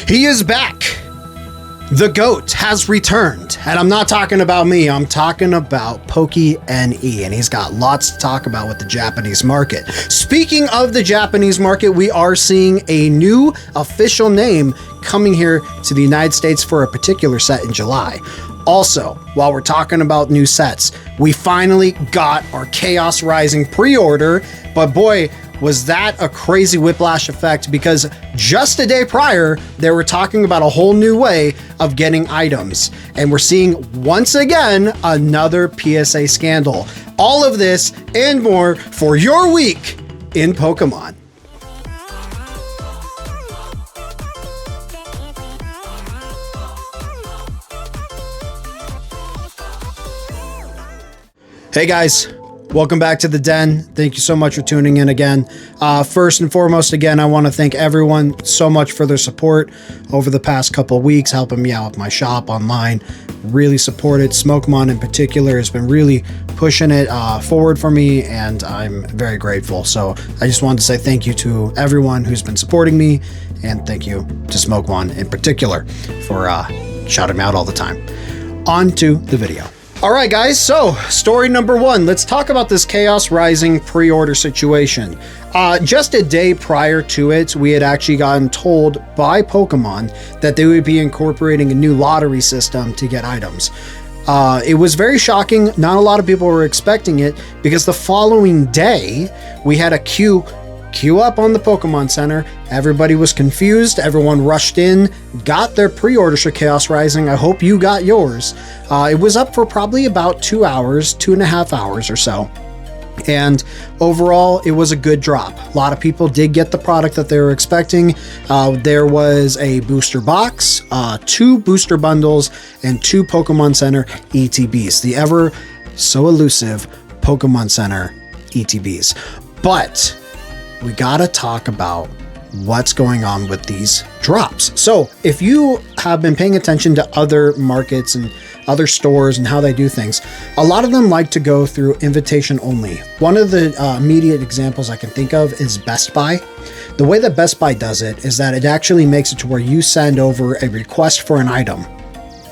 He is back. The GOAT has returned. And I'm not talking about me, I'm talking about Pokémon, and he's got lots to talk about with the Japanese market. Speaking of the Japanese market, we are seeing a new official name coming here to the United States for a particular set in July. Also, while we're talking about new sets, we finally got our Chaos Rising pre-order, but boy, was that a crazy whiplash effect, because just a day prior, they were talking about a whole new way of getting items. And we're seeing, once again, another PSA scandal. All of this and more for your week in Pokemon. Hey guys. Welcome back to the Den. Thank you so much for tuning in again. First and foremost, again, I want to thank everyone so much for their support over the past couple of weeks, helping me out with my shop online. Really supported. Smokemon in particular has been really pushing it forward for me, and I'm very grateful. So I just wanted to say thank you to everyone who's been supporting me, and thank you to Smokemon in particular for shouting me out all the time. On to the video. All right, guys, so story number one, let's talk about this Chaos Rising pre-order situation. Just a day prior to it, we had actually gotten told by Pokemon that they would be incorporating a new lottery system to get items. It was very shocking. Not a lot of people were expecting it, because the following day, we had a queue up on the Pokemon Center. Everybody was confused. Everyone rushed in, got their pre-orders for Chaos Rising. I hope you got yours. It was up for probably about 2 hours, 2.5 hours or so. And overall, it was a good drop. A lot of people did get the product that they were expecting. There was a booster box, 2 booster bundles, and 2 Pokemon Center ETBs. The ever so elusive Pokemon Center ETBs. But we gotta talk about what's going on with these drops. So if you have been paying attention to other markets and other stores and how they do things, a lot of them like to go through invitation only. One of the immediate examples I can think of is Best Buy. The way that Best Buy does it is that it actually makes it to where you send over a request for an item,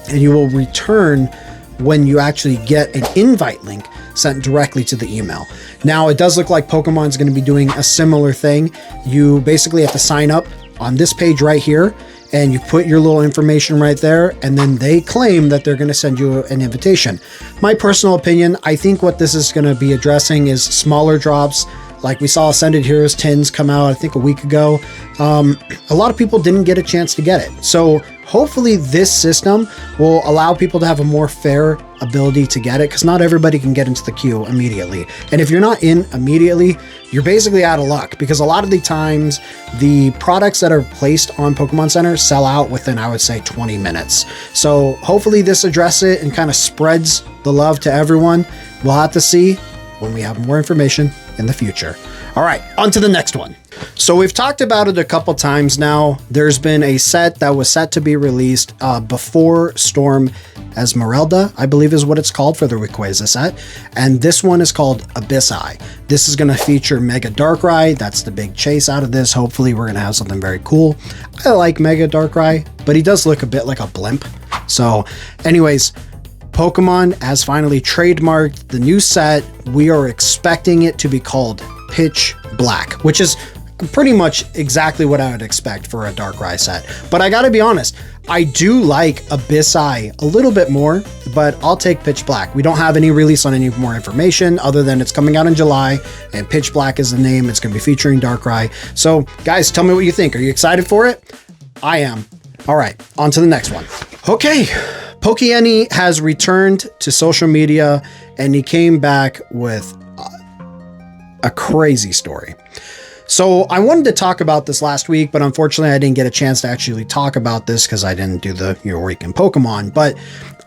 and you will return when you actually get an invite link sent directly to the email. Now, it does look like Pokemon's going to be doing a similar thing. You basically have to sign up on this page right here, and you put your little information right there, and then they claim that they're going to send you an invitation. My personal opinion, I think what this is going to be addressing is smaller drops. Like we saw Ascended Heroes tins come out, I think a week ago. A lot of people didn't get a chance to get it. So hopefully this system will allow people to have a more fair ability to get it, because not everybody can get into the queue immediately. And if you're not in immediately, you're basically out of luck, because a lot of the times the products that are placed on Pokemon Center sell out within, I would say, 20 minutes. So hopefully this addresses it and kind of spreads the love to everyone. We'll have to see when we have more information in the future. All right, on to the next one. So we've talked about it a couple times now. There's been a set that was set to be released before Storm Esmeralda, I believe is what it's called for the Rayquaza set. And this one is called Abyssai. This is going to feature Mega Darkrai. That's the big chase out of this. Hopefully we're going to have something very cool. I like Mega Darkrai, but he does look a bit like a blimp. So anyways, Pokemon has finally trademarked the new set. We are expecting it to be called Pitch Black, which is pretty much exactly what I would expect for a Darkrai set. But I gotta be honest, I do like Abyssai a little bit more, but I'll take Pitch Black. We don't have any release on any more information other than it's coming out in July, and Pitch Black is the name. It's gonna be featuring Darkrai. So guys, tell me what you think. Are you excited for it? I am. All right, on to the next one. Okay, Pokémon has returned to social media, and he came back with a crazy story. So I wanted to talk about this last week, but unfortunately I didn't get a chance to actually talk about this because I didn't do the Your Week in Pokemon. But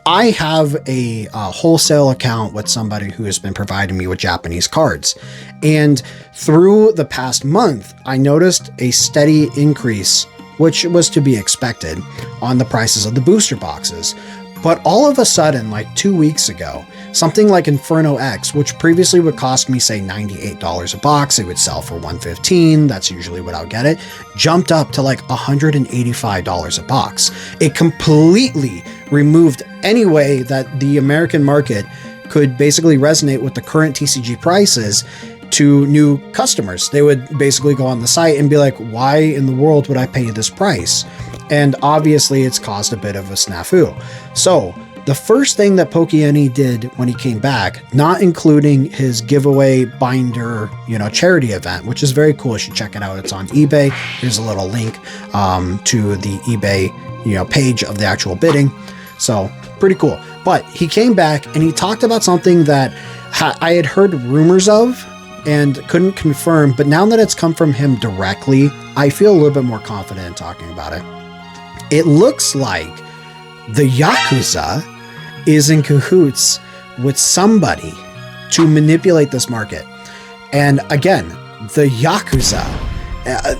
I have a wholesale account with somebody who has been providing me with Japanese cards. And through the past month, I noticed a steady increase, which was to be expected, on the prices of the booster boxes. But all of a sudden, like 2 weeks ago, Something like Inferno X, which previously would cost me, say, $98 a box, it would sell for $115. That's usually what I'll get it. Jumped up to like $185 a box. It completely removed any way that the American market could basically resonate with the current TCG prices to new customers. They would basically go on the site and be like, why in the world would I pay this price? And obviously it's caused a bit of a snafu. So the first thing that Pokémon did when he came back, not including his giveaway binder, charity event, which is very cool. You should check it out. It's on eBay. Here's a little link to the eBay, page of the actual bidding. So pretty cool. But he came back and he talked about something that I had heard rumors of and couldn't confirm, but now that it's come from him directly, I feel a little bit more confident in talking about it. It looks like the Yakuza is in cahoots with somebody to manipulate this market. And again, the Yakuza,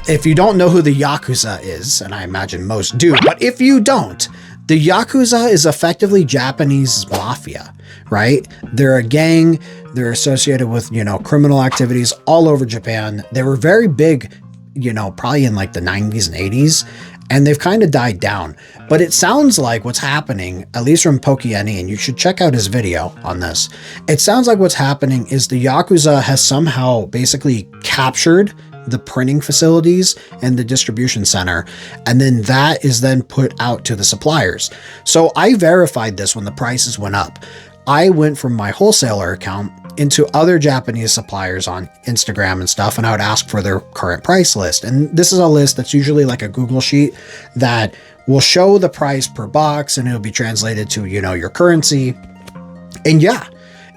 if you don't know who the Yakuza is, and I imagine most do, but if you don't, the Yakuza is effectively Japanese mafia, right? They're a gang. They're associated with, criminal activities all over Japan. They were very big, probably in like the 90s and 80s, and they've kind of died down. But it sounds like what's happening, at least from Pokémon, and you should check out his video on this. It sounds like what's happening is the Yakuza has somehow basically captured the printing facilities and the distribution center, and then that is then put out to the suppliers. So I verified this when the prices went up. I went from my wholesaler account into other Japanese suppliers on Instagram and stuff, and I would ask for their current price list. And this is a list that's usually like a Google sheet that will show the price per box, and it'll be translated to, your currency. And yeah,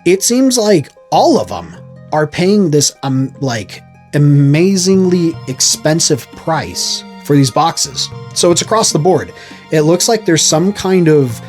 it seems like all of them are paying this amazingly expensive price for these boxes. So it's across the board. It looks like there's some kind of,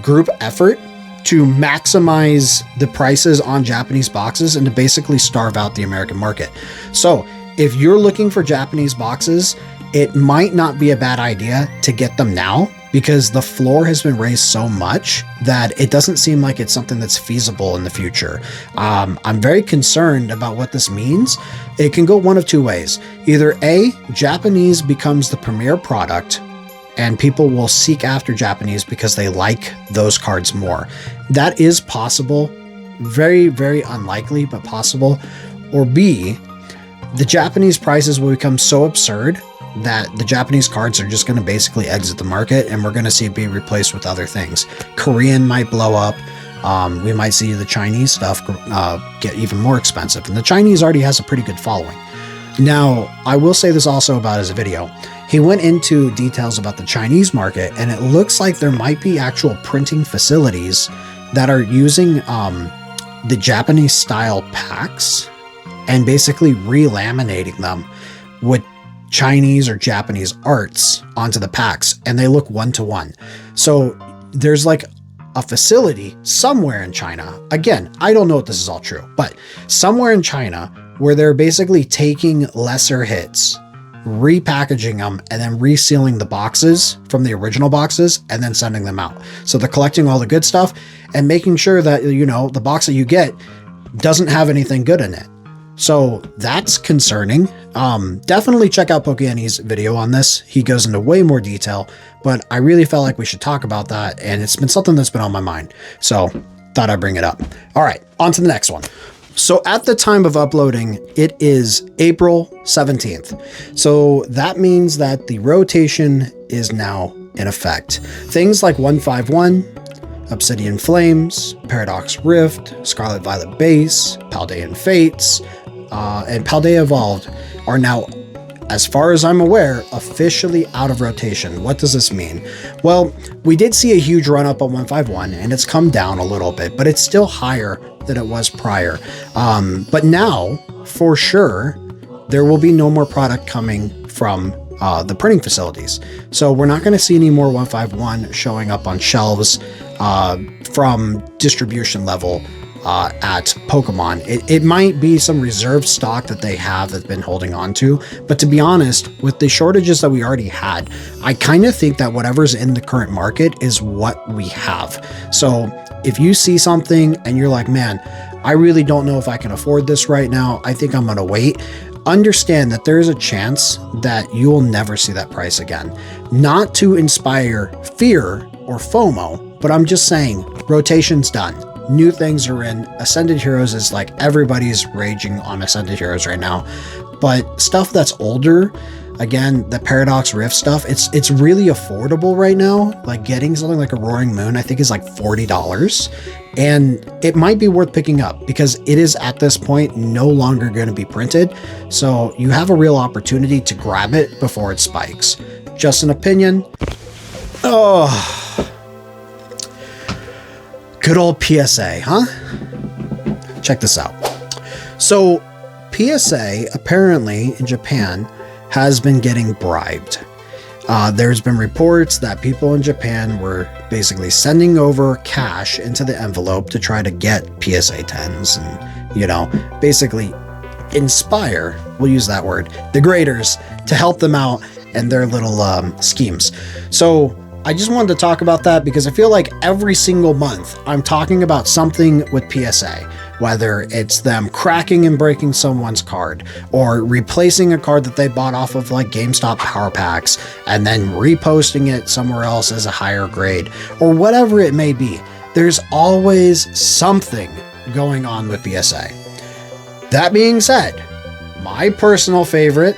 group effort to maximize the prices on Japanese boxes and to basically starve out the American market. So if you're looking for Japanese boxes, it might not be a bad idea to get them now, because the floor has been raised so much that it doesn't seem like it's something that's feasible in the future. I'm very concerned about what this means. It can go one of two ways. Either A, Japanese becomes the premier product and people will seek after Japanese because they like those cards more. That is possible. Very, very unlikely, but possible. Or B, the Japanese prices will become so absurd that the Japanese cards are just going to basically exit the market, and we're going to see it be replaced with other things. Korean might blow up. We might see the Chinese stuff get even more expensive, and the Chinese already has a pretty good following. Now, I will say this also about his video. He went into details about the Chinese market, and it looks like there might be actual printing facilities that are using the Japanese style packs and basically re-laminating them with Chinese or Japanese arts onto the packs, and they look one-to-one. So there's like a facility somewhere in China. Again, I don't know if this is all true, but somewhere in China where they're basically taking lesser hits, repackaging them, and then resealing the boxes from the original boxes and then sending them out. So they're collecting all the good stuff and making sure that, the box that you get doesn't have anything good in it. So that's concerning. Definitely check out Pokémon's video on this. He goes into way more detail, but I really felt like we should talk about that, and it's been something that's been on my mind. So thought I'd bring it up. All right, on to the next one. So at the time of uploading, it is April 17th. So that means that the rotation is now in effect. Things like 151, Obsidian Flames, Paradox Rift, Scarlet Violet Base, Paldean Fates, and Paldea Evolved are now, as far as I'm aware, officially out of rotation. What does this mean? Well, we did see a huge run up on 151, and it's come down a little bit, but it's still higher than it was prior. But now, for sure, there will be no more product coming from the printing facilities. So we're not going to see any more 151 showing up on shelves from distribution level at Pokemon. It might be some reserved stock that they have that's been holding on to, but to be honest, with the shortages that we already had, I kind of think that whatever's in the current market is what we have. So if you see something and you're like, man, I really don't know if I can afford this right now, I think I'm gonna wait, understand that there is a chance that you will never see that price again. Not to inspire fear or FOMO, but I'm just saying, rotation's done. New things are in. Ascended Heroes is like, everybody's raging on Ascended Heroes right now. But stuff that's older, again, the Paradox Rift stuff, it's really affordable right now. Like getting something like a Roaring Moon, I think is like $40. And it might be worth picking up because it is at this point no longer going to be printed. So you have a real opportunity to grab it before it spikes. Just an opinion. Oh, good old PSA, huh? Check this out. So PSA apparently in Japan has been getting bribed. There's been reports that people in Japan were basically sending over cash into the envelope to try to get PSA 10s and, you know, basically inspire, we'll use that word, the graders to help them out and their little schemes. So I just wanted to talk about that because I feel like every single month I'm talking about something with PSA, whether it's them cracking and breaking someone's card or replacing a card that they bought off of like GameStop Power Packs and then reposting it somewhere else as a higher grade or whatever it may be. There's always something going on with PSA. That being said, my personal favorite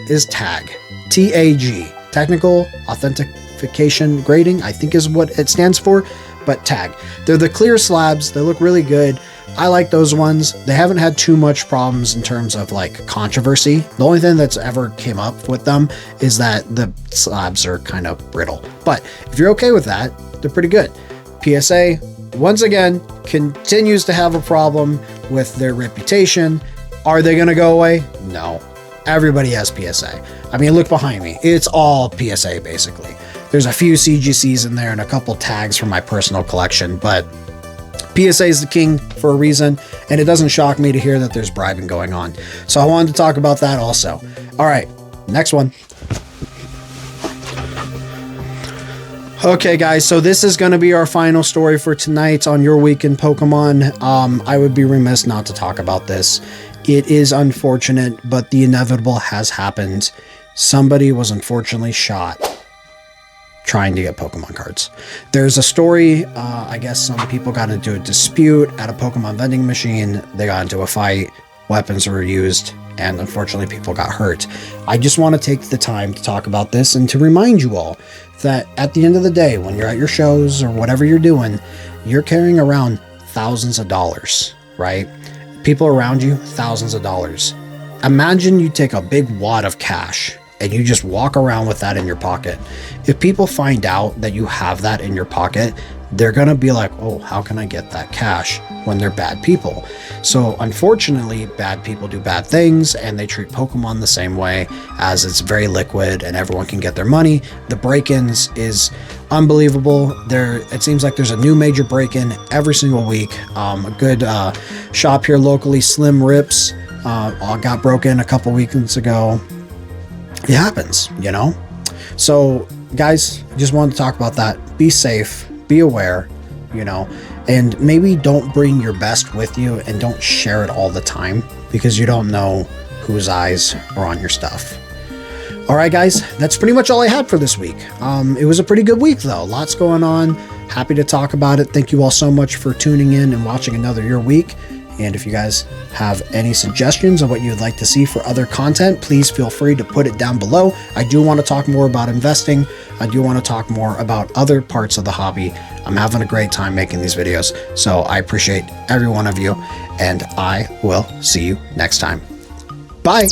is TAG, T-A-G, Technical Authentication Grading, I think is what it stands for, but TAG. They're the clear slabs. They look really good. I like those ones. They haven't had too much problems in terms of like controversy. The only thing that's ever came up with them is that the slabs are kind of brittle. But if you're okay with that, they're pretty good. PSA, once again, continues to have a problem with their reputation. Are they going to go away? No. Everybody has PSA. I mean, look behind me. It's all PSA, basically. There's a few CGCs in there and a couple tags from my personal collection, but PSA is the king for a reason, and it doesn't shock me to hear that there's bribing going on. So I wanted to talk about that also. All right, next one. Okay, guys, so this is going to be our final story for tonight on Your Week in Pokemon. I would be remiss not to talk about this. It is unfortunate, but the inevitable has happened. Somebody was unfortunately shot trying to get Pokemon cards. There's a story, I guess some people got into a dispute at a Pokemon vending machine. They got into a fight, weapons were used, and unfortunately people got hurt. I just want to take the time to talk about this and to remind you all that at the end of the day, when you're at your shows or whatever you're doing, you're carrying around thousands of dollars, right? People around you, thousands of dollars. Imagine you take a big wad of cash and you just walk around with that in your pocket. If people find out that you have that in your pocket, they're gonna be like, oh, how can I get that cash, when they're bad people? So unfortunately, bad people do bad things and they treat Pokemon the same way, as it's very liquid and everyone can get their money. The break-ins is unbelievable. It seems like there's a new major break-in every single week. A good shop here locally, Slim Rips, got broken a couple weekends ago. It happens, you know? So guys, just wanted to talk about that. Be safe, be aware, you know, and maybe don't bring your best with you and don't share it all the time because you don't know whose eyes are on your stuff. All right, guys, that's pretty much all I had for this week. It was a pretty good week though. Lots going on. Happy to talk about it. Thank you all so much for tuning in and watching another Your Week. And if you guys have any suggestions of what you'd like to see for other content, please feel free to put it down below. I do want to talk more about investing. I do want to talk more about other parts of the hobby. I'm having a great time making these videos, so I appreciate every one of you, and I will see you next time. Bye!